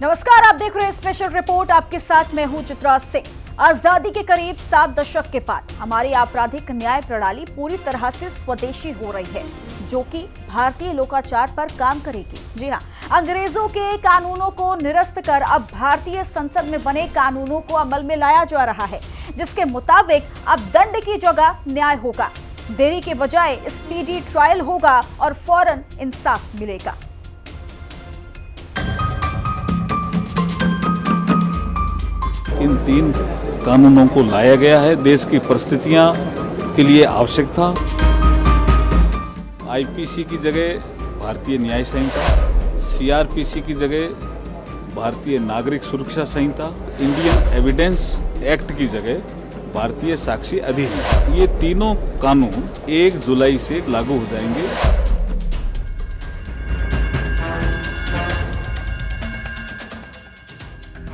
नमस्कार, आप देख रहे हैं स्पेशल रिपोर्ट। आपके साथ मैं हूं चित्रा सिंह। आजादी के करीब 7 दशक के बाद हमारी आपराधिक न्याय प्रणाली पूरी तरह से स्वदेशी हो रही है, जो कि भारतीय लोकाचार पर काम करेगी। जी हां, अंग्रेजों के कानूनों को निरस्त कर अब भारतीय संसद में बने कानूनों को अमल में लाया जा रहा है, जिसके मुताबिक अब दंड की जगह न्याय होगा। देरी के बजाय स्पीडी ट्रायल होगा और फौरन इंसाफ मिलेगा। इन 3 कानूनों को लाया गया है, देश की परिस्थितियां के लिए आवश्यक था। आईपीसी की जगह भारतीय न्याय संहिता, सीआरपीसी की जगह भारतीय नागरिक सुरक्षा संहिता, इंडियन एविडेंस एक्ट की जगह भारतीय साक्षी अधिनियम, ये तीनों कानून 1 जुलाई से लागू हो जाएंगे।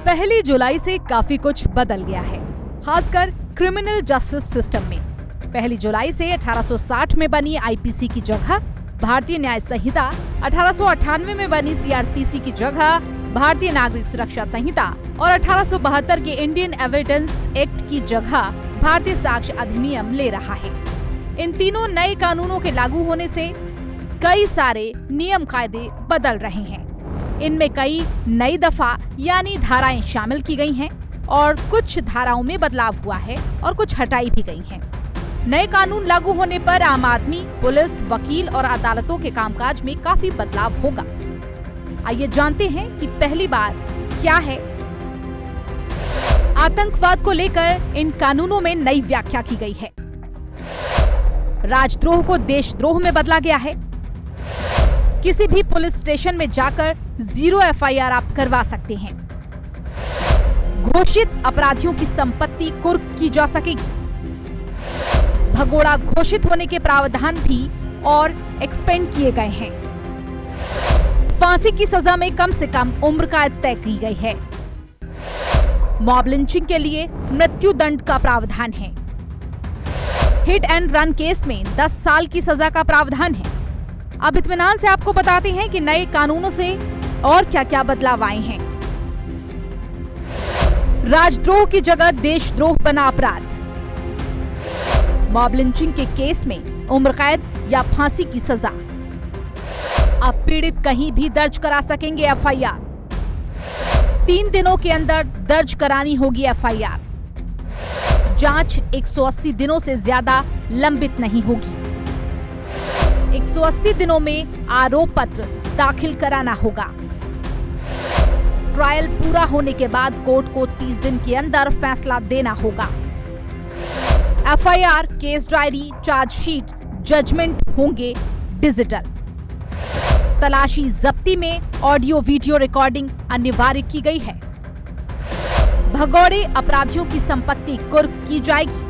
1 जुलाई से काफी कुछ बदल गया है, खासकर क्रिमिनल जस्टिस सिस्टम में। 1 जुलाई से 1860 में बनी आईपीसी की जगह भारतीय न्याय संहिता, 1898 में बनी सीआरपीसी की जगह भारतीय नागरिक सुरक्षा संहिता और 1872 के इंडियन एविडेंस एक्ट की जगह भारतीय साक्ष्य अधिनियम ले रहा है। इन तीनों नए कानूनों के लागू होने से कई सारे नियम कायदे बदल रहे हैं। इनमें कई नई दफा यानी धाराएं शामिल की गई हैं और कुछ धाराओं में बदलाव हुआ है और कुछ हटाई भी गई हैं। नए कानून लागू होने पर आम आदमी, पुलिस, वकील और अदालतों के कामकाज में काफी बदलाव होगा। आइए जानते हैं कि पहली बार क्या है। आतंकवाद को लेकर इन कानूनों में नई व्याख्या की गई है। राजद्रोह को देशद्रोह में बदला गया है। किसी भी पुलिस स्टेशन में जाकर 0 एफआईआर आप करवा सकते हैं। घोषित अपराधियों की संपत्ति कुर्क की जा सकेगी। भगोड़ा घोषित होने के प्रावधान भी और एक्सपेंड किए गए हैं। फांसी की सजा में कम से कम उम्र कैद तय की गई है। मॉब लिंचिंग के लिए मृत्यु दंड का प्रावधान है। हिट एंड रन केस में 10 साल की सजा का प्रावधान है। अब इत्मीनान से आपको बताते हैं कि नए कानूनों से और क्या क्या बदलाव आए हैं। राजद्रोह की जगह देशद्रोह बना अपराध। मॉब लिंचिंग के केस में उम्र कैद या फांसी की सजा। अब पीड़ित कहीं भी दर्ज करा सकेंगे एफआईआर। 3 दिनों के अंदर दर्ज करानी होगी एफआईआर। जांच 180 दिनों से ज्यादा लंबित नहीं होगी। 180 दिनों में आरोप पत्र दाखिल कराना होगा। ट्रायल पूरा होने के बाद कोर्ट को 30 दिन के अंदर फैसला देना होगा। FIR, case diary, chargesheet, judgment होंगे डिजिटल। तलाशी जब्ती में ऑडियो वीडियो रिकॉर्डिंग अनिवार्य की गई है। भगोड़े अपराधियों की संपत्ति कुर्क की जाएगी।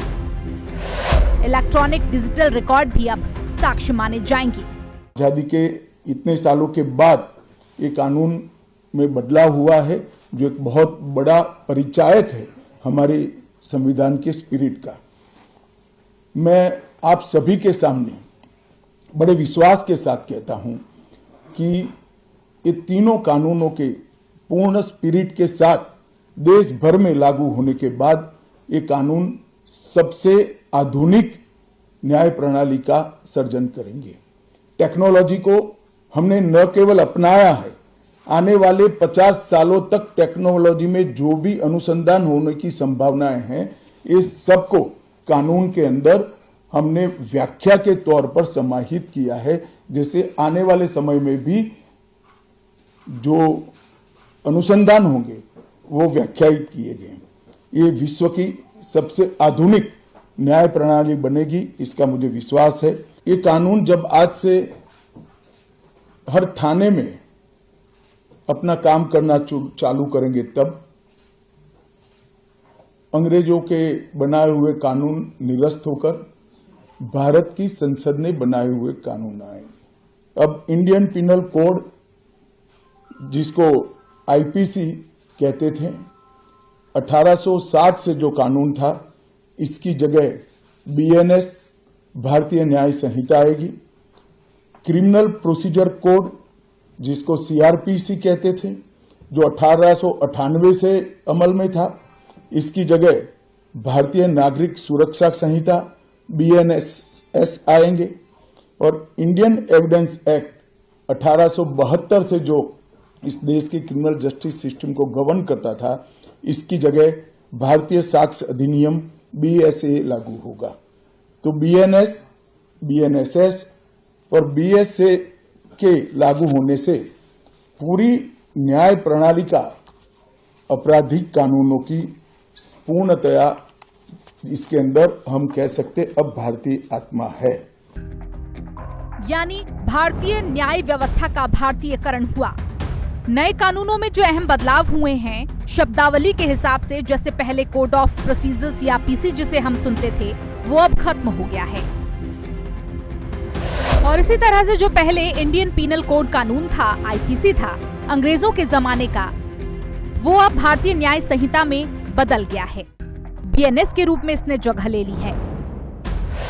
इलेक्ट्रॉनिक डिजिटल रिकॉर्ड भी अब साक्ष्य माने जाएंगे। आजादी के इतने सालों के बाद ये कानून में बदलाव हुआ है, जो एक बहुत बड़ा परिचायक है हमारे संविधान के स्पिरिट का। मैं आप सभी के सामने बड़े विश्वास के साथ कहता हूं कि ये तीनों कानूनों के पूर्ण स्पिरिट के साथ देश भर में लागू होने के बाद ये कानून सबसे आधुनिक न्याय प्रणाली का सर्जन करेंगे। टेक्नोलॉजी को हमने न केवल अपनाया है, आने वाले 50 सालों तक टेक्नोलॉजी में जो भी अनुसंधान होने की संभावनाएं हैं, इस सबको कानून के अंदर हमने व्याख्या के तौर पर समाहित किया है, जैसे आने वाले समय में भी जो अनुसंधान होंगे वो व्याख्यायित किए गए। ये विश्व की सबसे आधुनिक न्याय प्रणाली बनेगी, इसका मुझे विश्वास है। ये कानून जब आज से हर थाने में अपना काम करना चालू करेंगे, तब अंग्रेजों के बनाए हुए कानून निरस्त होकर भारत की संसद ने बनाए हुए कानून आएंगे। अब इंडियन पिनल कोड, जिसको आईपीसी कहते थे, 1860 से जो कानून था, इसकी जगह बीएनएस भारतीय न्याय संहिता आएगी। क्रिमिनल प्रोसीजर कोड, जिसको सीआरपीसी कहते थे, जो 1898 से अमल में था, इसकी जगह भारतीय नागरिक सुरक्षा संहिता BNSS आएंगे और इंडियन एविडेंस एक्ट 1872 से जो इस देश की क्रिमिनल जस्टिस सिस्टम को गवर्न करता था, इसकी जगह भारतीय साक्ष्य अधिनियम BSA लागू होगा। तो BNS, BNSS और BSA के लागू होने से पूरी न्याय प्रणाली का आपराधिक कानूनों की पूर्णतया इसके अंदर हम कह सकते अब भारतीय आत्मा है। यानी भारतीय न्याय व्यवस्था का भारतीयकरण हुआ। नए कानूनों में जो अहम बदलाव हुए हैं, शब्दावली के हिसाब से जैसे पहले कोड ऑफ प्रोसीजर्स या PC जिसे हम सुनते थे, वो अब खत्म हो गया है। और इसी तरह से जो पहले इंडियन पीनल कोड कानून था, IPC था, अंग्रेजों के जमाने का, वो अब भारतीय न्याय संहिता में बदल गया है। BNS के रूप में इसने जगह ले ली है।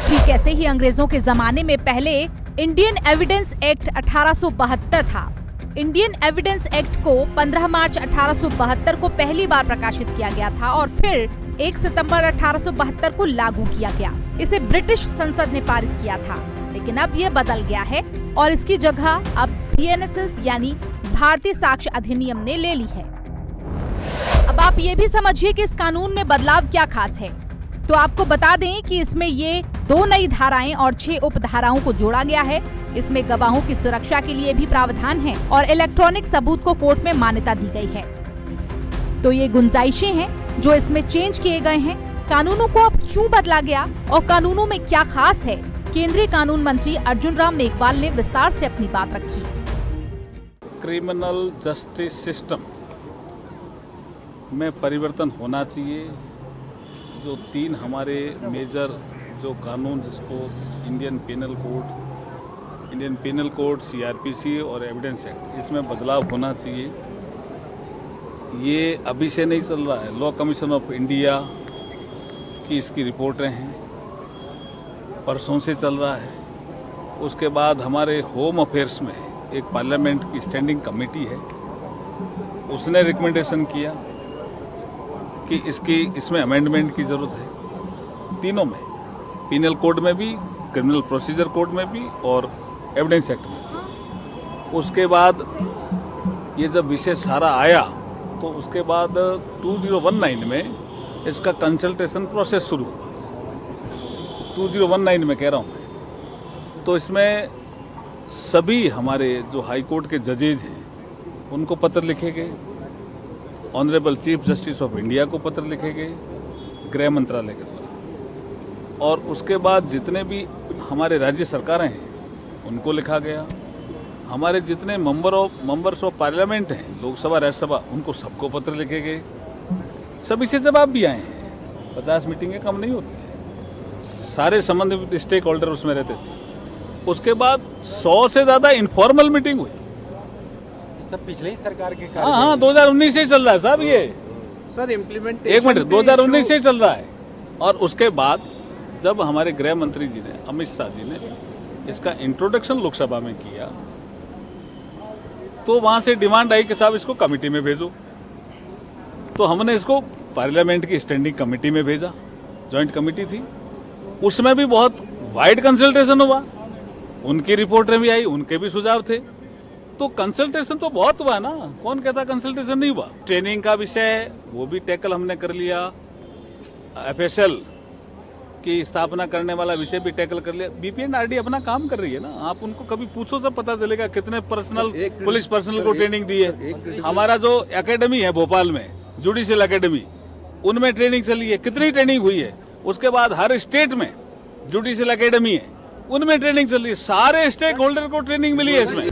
ठीक ऐसे ही अंग्रेजों के जमाने में पहले इंडियन एविडेंस एक्ट 1872 था। इंडियन एविडेंस एक्ट को 15 मार्च 1872 को पहली बार प्रकाशित किया गया था और फिर 1 सितंबर 1872 को लागू किया गया। इसे ब्रिटिश संसद ने पारित किया था, लेकिन अब ये बदल गया है और इसकी जगह अब BNSS यानी भारतीय साक्ष्य अधिनियम ने ले ली है। अब आप ये भी समझिए कि इस कानून में बदलाव क्या खास है। तो आपको बता दें कि इसमें ये 2 नई धाराएं और 6 उपधाराओं को जोड़ा गया है। इसमें गवाहों की सुरक्षा के लिए भी प्रावधान है और इलेक्ट्रॉनिक सबूत को कोर्ट में मान्यता दी गई है। तो ये गुंजाइशें हैं जो इसमें चेंज किए गए हैं। कानूनों को अब क्यों बदला गया और कानूनों में क्या खास है, केंद्रीय कानून मंत्री अर्जुन राम मेघवाल ने विस्तार से अपनी बात रखी। क्रिमिनल जस्टिस सिस्टम में परिवर्तन होना चाहिए। जो 3 हमारे मेजर जो कानून, जिसको इंडियन पेनल कोड, CRPC और एविडेंस एक्ट, इसमें बदलाव होना चाहिए। ये अभी से नहीं चल रहा है। लॉ कमीशन ऑफ इंडिया की इसकी रिपोर्टें हैं, परसों से चल रहा है। उसके बाद हमारे होम अफेयर्स में एक पार्लियामेंट की स्टैंडिंग कमेटी है, उसने रिकमेंडेशन किया कि इसमें अमेंडमेंट की जरूरत है। तीनों में, पीनल कोड में भी, क्रिमिनल प्रोसीजर कोड में भी और एविडेंस एक्ट में। उसके बाद ये जब विषय सारा आया तो उसके बाद 2019 में इसका कंसल्टेशन प्रोसेस शुरू हुआ। 2019 में कह रहा हूँ मैं। तो इसमें सभी हमारे जो हाई कोर्ट के जजेज हैं उनको पत्र लिखे गए, honourable chief justice of India को पत्र लिखे गए गृह मंत्रालय के द्वारा, और उसके बाद जितने भी हमारे राज्य सरकारें हैं उनको लिखा गया। हमारे जितने मेंबर्स ऑफ पार्लियामेंट हैं, लोकसभा राज्यसभा, उनको सबको पत्र लिखे गए। सभी से जवाब भी आए हैं। 50 मीटिंगें कम नहीं होती हैं। सारे संबंधित स्टेक होल्डर उसमें रहते थे। उसके बाद 100 से ज़्यादा इनफॉर्मल मीटिंग हुई। सब पिछले ही सरकार के हाँ, 2019 से चल रहा है साहब ये। सर इम्प्लीमेंट 1 मिनट, 2019 से चल रहा है। और उसके बाद जब हमारे गृह मंत्री जी ने, अमित शाह जी ने इसका इंट्रोडक्शन लोकसभा में किया तो वहां से डिमांड आई कि साहब इसको कमेटी में भेजो। तो हमने इसको पार्लियामेंट की स्टैंडिंग कमेटी में भेजा, जॉइंट कमेटी थी। उसमें भी बहुत वाइड कंसल्टेशन हुआ, उनकी रिपोर्टें भी आई, उनके भी सुझाव थे। तो कंसल्टेशन तो बहुत हुआ ना, कौन कहता कंसल्टेशन नहीं हुआ। ट्रेनिंग का विषय वो भी टैकल हमने कर लिया, FSL की स्थापना करने वाला विषय भी टैकल कर लिया। BPNRD अपना काम कर रही है ना, आप उनको कभी पूछो सब पता चलेगा कितने पर्सनल पुलिस पर्सनल को ट्रेनिंग दी है। हमारा जो एकेडमी है भोपाल में, जुडिशियल एकेडमी, उनमें ट्रेनिंग चली है, कितनी ट्रेनिंग हुई है। उसके बाद हर स्टेट में जुडिशियल एकेडमी है, उनमें ट्रेनिंग चल रही है। सारे स्टेक होल्डर को ट्रेनिंग मिली है इसमें।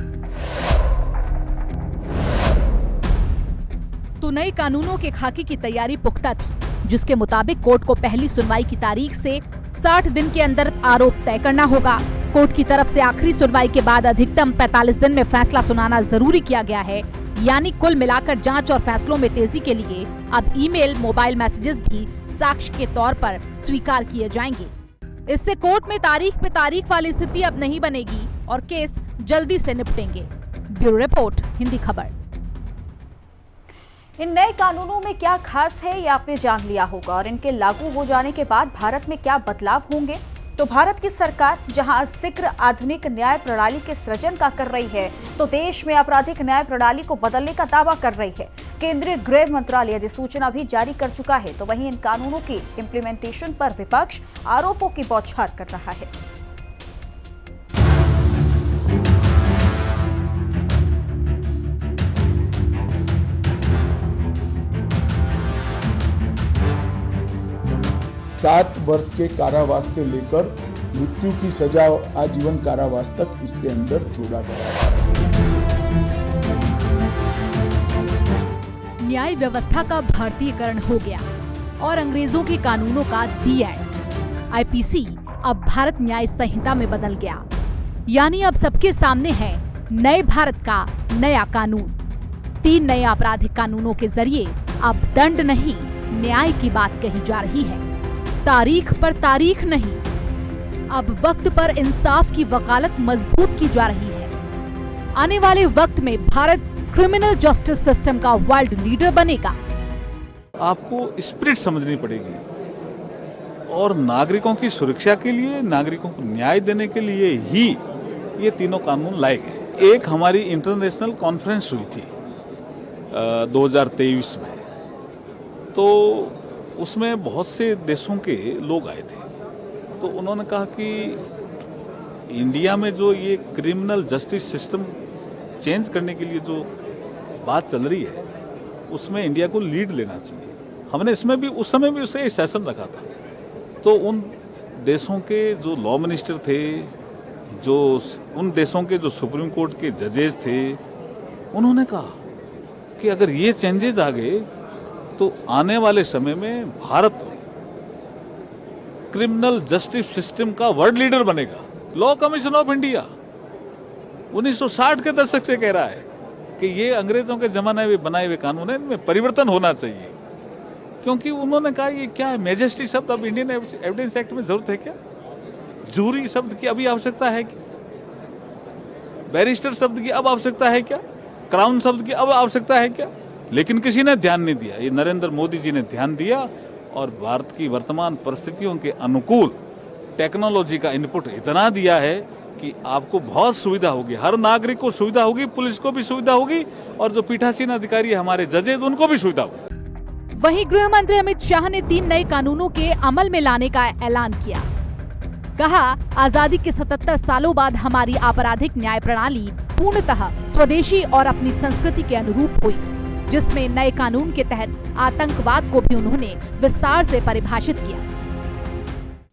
तो नए कानूनों के खाके की तैयारी पुख्ता थी, जिसके मुताबिक कोर्ट को पहली सुनवाई की तारीख से 60 दिन के अंदर आरोप तय करना होगा। कोर्ट की तरफ से आखिरी सुनवाई के बाद अधिकतम 45 दिन में फैसला सुनाना जरूरी किया गया है। यानी कुल मिलाकर जांच और फैसलों में तेजी के लिए अब ईमेल, मोबाइल मैसेजेस भी साक्ष्य के तौर पर स्वीकार किए जाएंगे। इससे कोर्ट में तारीख पे तारीख वाली स्थिति अब नहीं बनेगी और केस जल्दी से निपटेंगे। ब्यूरो रिपोर्ट, हिंदी खबर। इन नए कानूनों में क्या खास है ये आपने जान लिया होगा और इनके लागू हो जाने के बाद भारत में क्या बदलाव होंगे। तो भारत की सरकार जहां शीघ्र आधुनिक न्याय प्रणाली के सृजन का कर रही है, तो देश में आपराधिक न्याय प्रणाली को बदलने का दावा कर रही है। केंद्रीय गृह मंत्रालय अधिसूचना भी जारी कर चुका है। तो वहीं इन कानूनों की इम्प्लीमेंटेशन पर विपक्ष आरोपों की बौछार कर रहा है। सात वर्ष के कारावास से लेकर मृत्यु की सजा आजीवन कारावास तक इसके अंदर जोड़ा गया है। न्याय व्यवस्था का भारतीयकरण हो गया और अंग्रेजों के कानूनों का दी एंड। आईपीसी अब भारत न्याय संहिता में बदल गया, यानी अब सबके सामने है नए भारत का नया कानून। 3 नए आपराधिक कानूनों के जरिए अब दंड नहीं, न्याय की बात कही जा रही है। तारीख पर तारीख नहीं, अब वक्त पर इंसाफ की वकालत मजबूत की जा रही है। आने वाले वक्त में भारत क्रिमिनल जस्टिस सिस्टम का वर्ल्ड लीडर बनेगा। आपको स्पिरिट समझनी पड़ेगी और नागरिकों की सुरक्षा के लिए, नागरिकों को न्याय देने के लिए ही ये तीनों कानून लाए गए। एक हमारी इंटरनेशनल कॉन्फ्रेंस हुई थी 2023 में, तो उसमें बहुत से देशों के लोग आए थे। तो उन्होंने कहा कि इंडिया में जो ये क्रिमिनल जस्टिस सिस्टम चेंज करने के लिए जो बात चल रही है, उसमें इंडिया को लीड लेना चाहिए। हमने इसमें भी उस समय भी उसे एक सेशन रखा था। तो उन देशों के जो लॉ मिनिस्टर थे, जो उन देशों के जो सुप्रीम कोर्ट के जजेस थे, उन्होंने कहा कि अगर ये चेंजेस आ गए तो आने वाले समय में भारत क्रिमिनल जस्टिस सिस्टम का वर्ल्ड लीडर बनेगा। लॉ कमीशन ऑफ इंडिया 1960 के दशक से कह रहा है कि ये अंग्रेजों के जमाने में बनाए हुए कानून है, इनमें परिवर्तन होना चाहिए। क्योंकि उन्होंने कहा ये क्या है, मैजेस्टी शब्द अब इंडियन एविडेंस एक्ट में जरूरत है क्या? जूरी शब्द की अभी आवश्यकता है क्या? बैरिस्टर शब्द की अब आवश्यकता है क्या? क्राउन शब्द की अब आवश्यकता है क्या? लेकिन किसी ने ध्यान नहीं दिया। ये नरेंद्र मोदी जी ने ध्यान दिया और भारत की वर्तमान परिस्थितियों के अनुकूल टेक्नोलॉजी का इनपुट इतना दिया है कि आपको बहुत सुविधा होगी, हर नागरिक को सुविधा होगी, पुलिस को भी सुविधा होगी और जो पीठासीन अधिकारी है हमारे जजेज, उनको भी सुविधा होगी। वहीं गृह मंत्री अमित शाह ने 3 नए कानूनों के अमल में लाने का ऐलान किया। कहा, आजादी के 77 सालों बाद हमारी आपराधिक न्याय प्रणाली पूर्णतः स्वदेशी और अपनी संस्कृति के अनुरूप हुई, जिसमें नए कानून के तहत आतंकवाद को भी उन्होंने विस्तार से परिभाषित किया।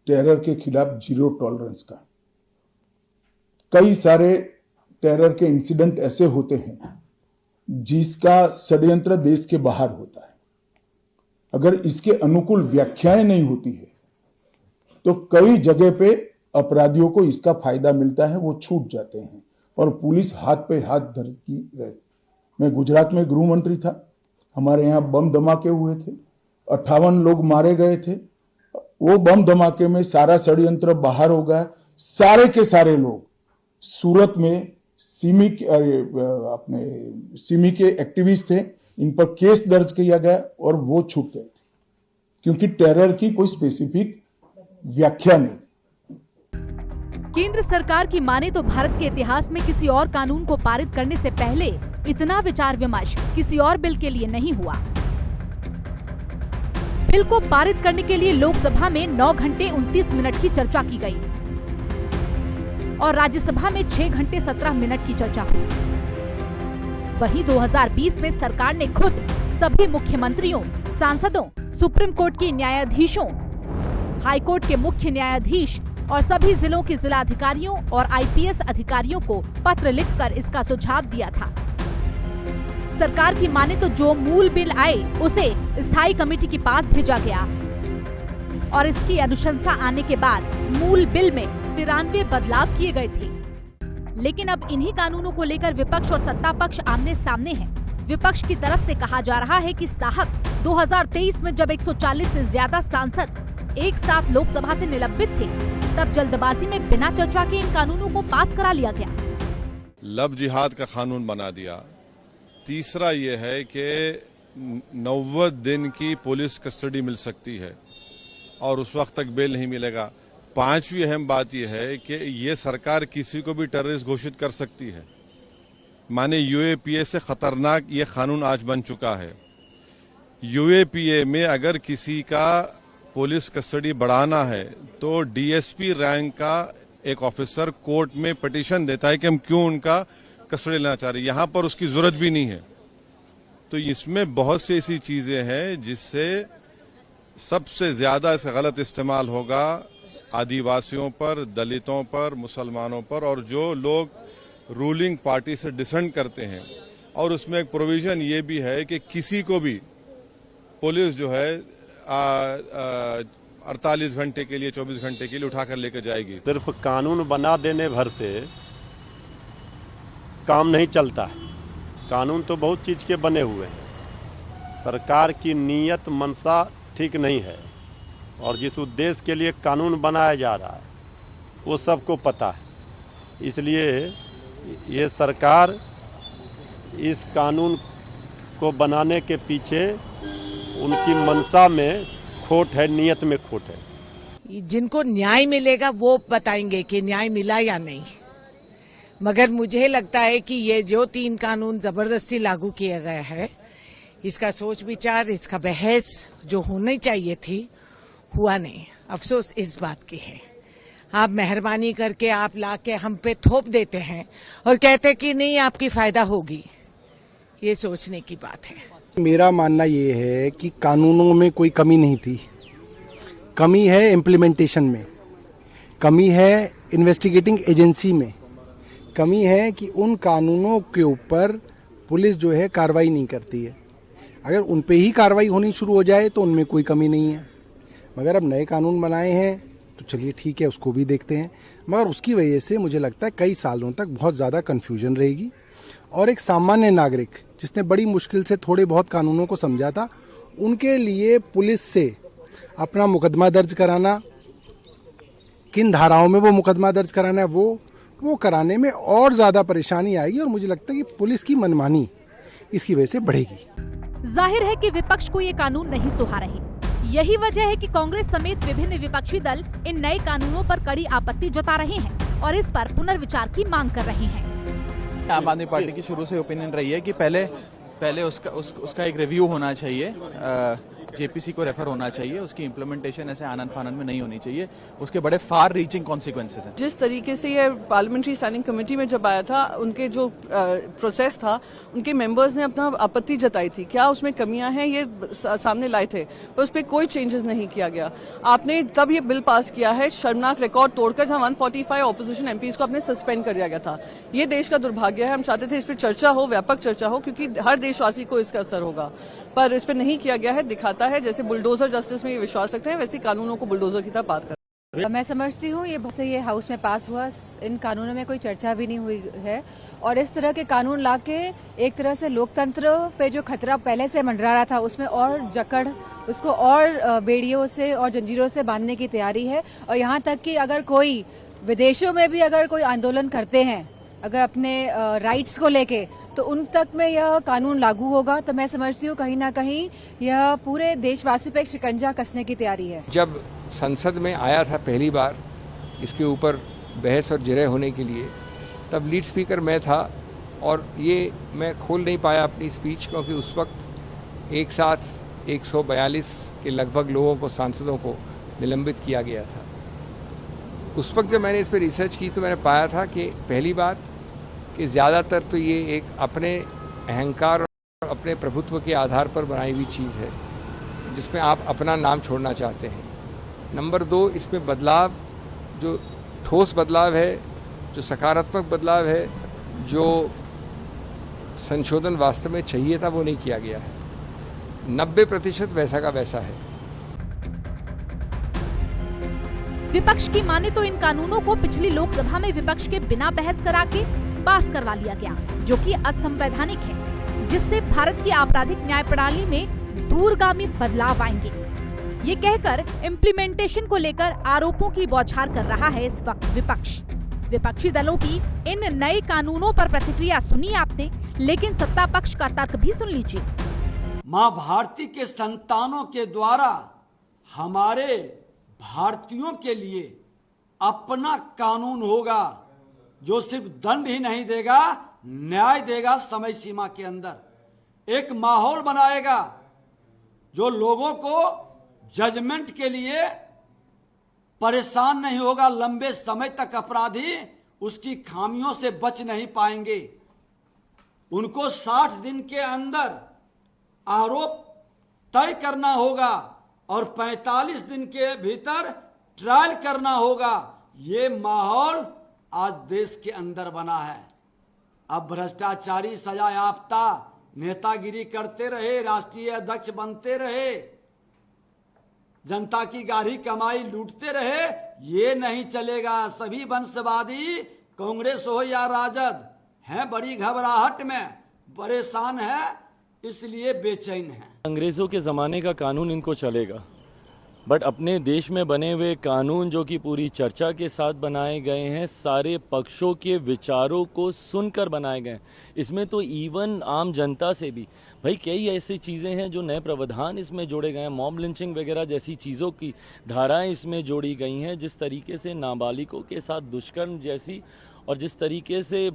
टेरर के खिलाफ जीरो टॉलरेंस का। कई सारे टेरर के इंसिडेंट ऐसे होते हैं जिसका षड्यंत्र देश के बाहर होता है। अगर इसके अनुकूल व्याख्याएं नहीं होती है तो कई जगह पे अपराधियों को इसका फायदा मिलता है, वो छूट जाते हैं और पुलिस हाथ पे हाथ धरती रहती। मैं गुजरात में गृह मंत्री था, हमारे यहाँ बम धमाके हुए थे, 58 लोग मारे गए थे। वो बम धमाके में सारा षड्यंत्र बाहर हो गया। सारे के सारे लोग सूरत में सिमी के एक्टिविस्ट थे, इन पर केस दर्ज किया गया और वो छूट गए थे, क्योंकि टेरर की कोई स्पेसिफिक व्याख्या नहीं। केंद्र सरकार की माने तो भारत के इतिहास में किसी और कानून को पारित करने से पहले इतना विचार विमर्श किसी और बिल के लिए नहीं हुआ। बिल को पारित करने के लिए लोकसभा में 9 घंटे 29 मिनट की चर्चा की गई और राज्यसभा में 6 घंटे 17 मिनट की चर्चा हुई। वहीं 2020 में सरकार ने खुद सभी मुख्यमंत्रियों, सांसदों, सुप्रीम कोर्ट के न्यायाधीशों, हाई कोर्ट के मुख्य न्यायाधीश और सभी जिलों के जिलाधिकारियों और आईपीएस अधिकारियों को पत्र लिखकर इसका सुझाव दिया था। सरकार की माने तो जो मूल बिल आए उसे स्थायी कमेटी के पास भेजा गया और इसकी अनुशंसा आने के बाद मूल बिल में 93 बदलाव किए गए थे। लेकिन अब इन्हीं कानूनों को लेकर विपक्ष और सत्ता पक्ष आमने सामने हैं। विपक्ष की तरफ से कहा जा रहा है कि साहब 2023 में जब 140 से ज्यादा सांसद एक साथ लोकसभा से निलंबित थे, तब जल्दबाजी में बिना चर्चा के इन कानूनों को पास करा लिया गया। लव जिहाद का कानून बना दिया। तीसरा ये है कि 90 दिन की पुलिस कस्टडी मिल सकती है और उस वक्त तक बेल नहीं मिलेगा। पांचवी अहम बात यह है कि ये सरकार किसी को भी टेररिस्ट घोषित कर सकती है। माने यूएपीए से खतरनाक ये कानून आज बन चुका है। यूएपीए में अगर किसी का पुलिस कस्टडी बढ़ाना है तो डीएसपी रैंक का एक ऑफिसर कोर्ट में पिटीशन देता है कि हम क्यों उनका कस्टडी लेना चाह रहे हैं। यहां पर उसकी जरूरत भी नहीं है। तो इसमें बहुत सी ऐसी चीजें हैं जिससे सबसे ज्यादा इसका गलत इस्तेमाल होगा आदिवासियों पर, दलितों पर, मुसलमानों पर और जो लोग रूलिंग पार्टी से डिसेंट करते हैं। और उसमें एक प्रोविजन ये भी है कि किसी को भी पुलिस जो है 48 घंटे के लिए, 24 घंटे के लिए उठाकर लेकर जाएगी। सिर्फ कानून बना देने भर से काम नहीं चलता है। कानून तो बहुत चीज़ के बने हुए हैं। सरकार की नीयत मंशा ठीक नहीं है और जिस उद्देश्य के लिए कानून बनाया जा रहा है वो सबको पता है। इसलिए ये सरकार इस कानून को बनाने के पीछे उनकी मंशा में खोट है, नियत में खोट है। जिनको न्याय मिलेगा वो बताएंगे कि न्याय मिला या नहीं। मगर मुझे लगता है कि ये जो 3 कानून जबरदस्ती लागू किया गया है, इसका सोच विचार, इसका बहस जो होनी चाहिए थी, हुआ नहीं। अफसोस इस बात की है। आप मेहरबानी करके आप लाके हम पे थोप देते हैं और कहते कि नहीं आपकी फायदा होगी। ये सोचने की बात है। मेरा मानना ये है कि कानूनों में कोई कमी नहीं थी। कमी है इम्प्लीमेंटेशन में, कमी है इन्वेस्टिगेटिंग एजेंसी में, कमी है कि उन कानूनों के ऊपर पुलिस जो है कार्रवाई नहीं करती है। अगर उन पे ही कार्रवाई होनी शुरू हो जाए तो उनमें कोई कमी नहीं है। मगर अब नए कानून बनाए हैं तो चलिए ठीक है, उसको भी देखते हैं। मगर उसकी वजह से मुझे लगता है कई सालों तक बहुत ज़्यादा कन्फ्यूजन रहेगी और एक सामान्य नागरिक जिसने बड़ी मुश्किल से थोड़े बहुत कानूनों को समझा था, उनके लिए पुलिस से अपना मुकदमा दर्ज कराना, किन धाराओं में वो मुकदमा दर्ज कराना है, वो कराने में और ज़्यादा परेशानी आएगी और मुझे लगता है कि पुलिस की मनमानी इसकी वजह से बढ़ेगी। जाहिर है कि विपक्ष को ये कानून नहीं सुहा रहे। यही वजह है कि कांग्रेस समेत विभिन्न विपक्षी दल इन नए कानूनों पर कड़ी आपत्ति जता रहे हैं और इस पर पुनर्विचार की मांग कर रहे हैं। आम आदमी पार्टी की शुरू से ओपिनियन रही है कि पहले उसका एक रिव्यू होना चाहिए, जेपीसी को रेफर होना चाहिए, उसकी इम्प्लीमेंटेशन ऐसे आनन फानन में नहीं होनी चाहिए, उसके बड़े फार रीचिंग कॉन्सिक्वेंसेस हैं। जिस तरीके से ये पार्लियामेंट्री स्टैंडिंग कमेटी में जब आया था, उनके जो प्रोसेस था, उनके मेंबर्स ने अपना आपत्ति जताई थी, क्या उसमें कमियां हैं ये सामने लाए थे, उस पर कोई चेंजेस नहीं किया गया। आपने तब ये बिल पास किया है शर्मनाक रिकॉर्ड तोड़कर, जहां 145 ऑपोजिशन एमपीज को आपने सस्पेंड कर दिया गया था। ये देश का दुर्भाग्य है। हम चाहते थे इस पर चर्चा हो, व्यापक चर्चा हो, क्योंकि हर देशवासी को इसका असर होगा, पर इस पर नहीं किया गया है। दिखाता है जैसे बुलडोजर जस्टिस में ये विश्वास रखते हैं, वैसे कानूनों को बुलडोजर की तरह पार कर। मैं समझती हूँ ये हाउस में पास हुआ, इन कानूनों में कोई चर्चा भी नहीं हुई है और इस तरह के कानून लाके एक तरह से लोकतंत्र पे जो खतरा पहले से मंडरा रहा था उसमें और जकड़, उसको और बेड़ियों से और जंजीरों से बांधने की तैयारी है। और यहाँ तक कि अगर कोई विदेशों में भी अगर कोई आंदोलन करते हैं अगर अपने राइट्स को लेके, तो उन तक में यह कानून लागू होगा। तो मैं समझती हूँ कहीं ना कहीं यह पूरे देशवासियों पे एक शिकंजा कसने की तैयारी है। जब संसद में आया था पहली बार इसके ऊपर बहस और जिरह होने के लिए, तब लीड स्पीकर मैं था और ये मैं खोल नहीं पाया अपनी स्पीच, क्योंकि उस वक्त एक साथ 142 के लगभग लोगों को, सांसदों को निलंबित किया गया था। उस वक्त जब मैंने इस पर रिसर्च की तो मैंने पाया था कि पहली बात कि ज़्यादातर तो ये एक अपने अहंकार और अपने प्रभुत्व के आधार पर बनाई हुई चीज़ है जिसमें आप अपना नाम छोड़ना चाहते हैं। नंबर 2, इसमें बदलाव जो ठोस बदलाव है, जो सकारात्मक बदलाव है, जो संशोधन वास्तव में चाहिए था, वो नहीं किया गया है। 90% वैसा का वैसा है। विपक्ष की माने तो इन कानूनों को पिछली लोकसभा में विपक्ष के बिना बहस करा के पास करवा लिया गया, जो कि असंवैधानिक है, जिससे भारत की आपराधिक न्याय प्रणाली में दूरगामी बदलाव आएंगे। ये कहकर इम्प्लीमेंटेशन को लेकर आरोपों की बौछार कर रहा है इस वक्त विपक्ष। विपक्षी दलों की इन नए कानूनों पर प्रतिक्रिया सुनी आपने, लेकिन सत्ता पक्ष का तर्क भी सुन लीजिए। माँ भारती के संतानों के द्वारा हमारे भारतीयों के लिए अपना कानून होगा, जो सिर्फ दंड ही नहीं देगा, न्याय देगा समय सीमा के अंदर। एक माहौल बनाएगा जो लोगों को जजमेंट के लिए परेशान नहीं होगा। लंबे समय तक अपराधी उसकी खामियों से बच नहीं पाएंगे। उनको 60 दिन के अंदर आरोप तय करना होगा और 45 दिन के भीतर ट्रायल करना होगा। ये माहौल आज देश के अंदर बना है। अब भ्रष्टाचारी सजा याफ्ता नेतागिरी करते रहे, राष्ट्रीय अध्यक्ष बनते रहे, जनता की गाढ़ी कमाई लूटते रहे, ये नहीं चलेगा। सभी वंशवादी, कांग्रेस हो या राजद, हैं बड़ी घबराहट में, परेशान है, इसलिए बेचैन है। अंग्रेजों के ज़माने का कानून इनको चलेगा, बट अपने देश में बने हुए कानून जो कि पूरी चर्चा के साथ बनाए गए हैं, सारे पक्षों के विचारों को सुनकर बनाए गए हैं। इसमें तो इवन आम जनता से भी भाई कई ऐसी चीज़ें हैं जो नए प्रावधान इसमें जोड़े गए हैं। मॉब लिंचिंग वगैरह जैसी चीज़ों की धाराएं इसमें जोड़ी गई हैं। जिस तरीके से नाबालिगों के साथ दुष्कर्म जैसी और जिस तरीके से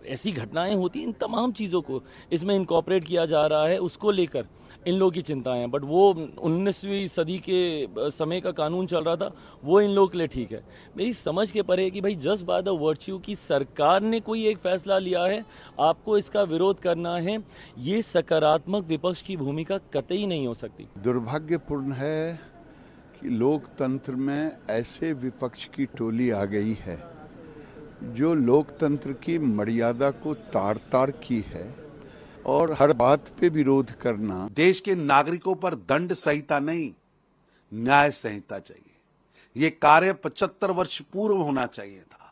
ऐसी घटनाएं होती हैं, इन तमाम चीज़ों को इसमें इनकॉर्पोरेट किया जा रहा है। उसको लेकर इन लोगों की चिंताएं हैं, बट वो 19वीं सदी के समय का कानून चल रहा था, वो इन लोगों के लिए ठीक है। मेरी समझ के परे है कि भाई जस्ट बाय द वर्च्यू की सरकार ने कोई एक फैसला लिया है, आपको इसका विरोध करना है, ये सकारात्मक विपक्ष की भूमिका कतई नहीं हो सकती। दुर्भाग्यपूर्ण है कि लोकतंत्र में ऐसे विपक्ष की टोली आ गई है जो लोकतंत्र की मर्यादा को ताड़ ताड़ की है और हर बात पे विरोध करना। देश के नागरिकों पर दंड संहिता नहीं, न्याय संहिता चाहिए। ये कार्य 75 वर्ष पूर्व होना चाहिए था,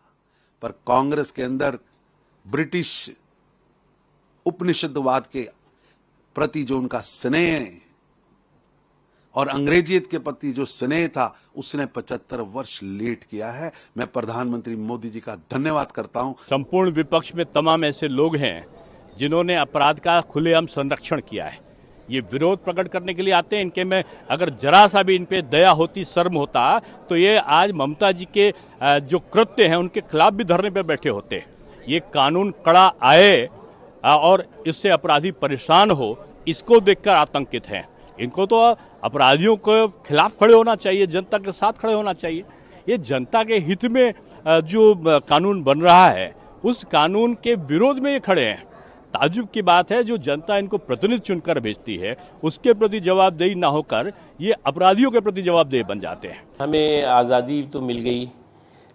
पर कांग्रेस के अंदर ब्रिटिश उपनिषदवाद के प्रति जो उनका स्नेह और अंग्रेजियत के प्रति जो स्नेह था, उसने 75 वर्ष लेट किया है। मैं प्रधानमंत्री मोदी जी का धन्यवाद करता हूं। संपूर्ण विपक्ष में तमाम ऐसे लोग हैं जिन्होंने अपराध का खुलेआम संरक्षण किया है। ये विरोध प्रकट करने के लिए आते हैं। इनके में अगर जरा सा भी इन पे दया होती, शर्म होता, तो ये आज ममता जी के जो कृत्य हैं उनके खिलाफ भी धरने पे बैठे होते। ये कानून कड़ा आए और इससे अपराधी परेशान हो, इसको देखकर आतंकित हैं। इनको तो अपराधियों के खिलाफ खड़े होना चाहिए, जनता के साथ खड़े होना चाहिए। ये जनता के हित में जो कानून बन रहा है, उस कानून के विरोध में ये खड़े हैं। ताज्जुब की बात है, जो जनता इनको प्रतिनिधि चुनकर भेजती है, उसके प्रति जवाबदेही ना होकर ये अपराधियों के प्रति जवाबदेह बन जाते हैं। हमें आज़ादी तो मिल गई,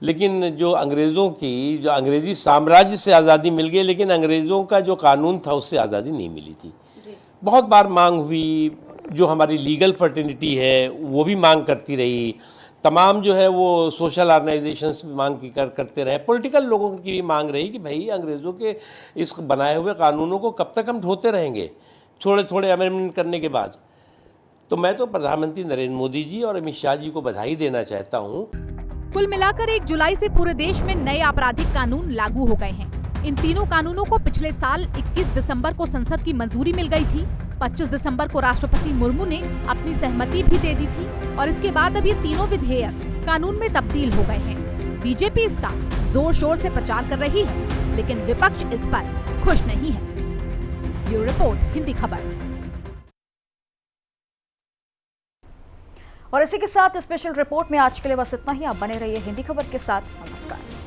लेकिन जो अंग्रेज़ों की, जो अंग्रेजी साम्राज्य से आज़ादी मिल गई, लेकिन अंग्रेज़ों का जो कानून था उससे आज़ादी नहीं मिली थी। बहुत बार मांग हुई, जो हमारी लीगल फर्टिनिटी है वो भी मांग करती रही, तमाम जो है वो सोशल ऑर्गेनाइजेशंस भी मांग करते रहे, पॉलिटिकल लोगों की भी मांग रही कि भाई अंग्रेज़ों के इस बनाए हुए कानूनों को कब तक हम ढोते रहेंगे थोड़े थोड़े अमेंडमेंट करने के बाद। तो मैं तो प्रधानमंत्री नरेंद्र मोदी जी और अमित शाह जी को बधाई देना चाहता हूँ। कुल मिलाकर 1 जुलाई से पूरे देश में नए आपराधिक कानून लागू हो गए हैं। इन तीनों कानूनों को पिछले साल 21 दिसंबर को संसद की मंजूरी मिल गई थी। 25 दिसंबर को राष्ट्रपति मुर्मू ने अपनी सहमति भी दे दी थी और इसके बाद अब ये तीनों विधेयक कानून में तब्दील हो गए हैं। बीजेपी इसका जोर शोर से प्रचार कर रही है, लेकिन विपक्ष इस पर खुश नहीं है। ब्यूरो रिपोर्ट, हिंदी खबर। और इसी के साथ स्पेशल रिपोर्ट में आज के लिए बस इतना ही। आप बने रहिए हिंदी खबर के साथ। नमस्कार।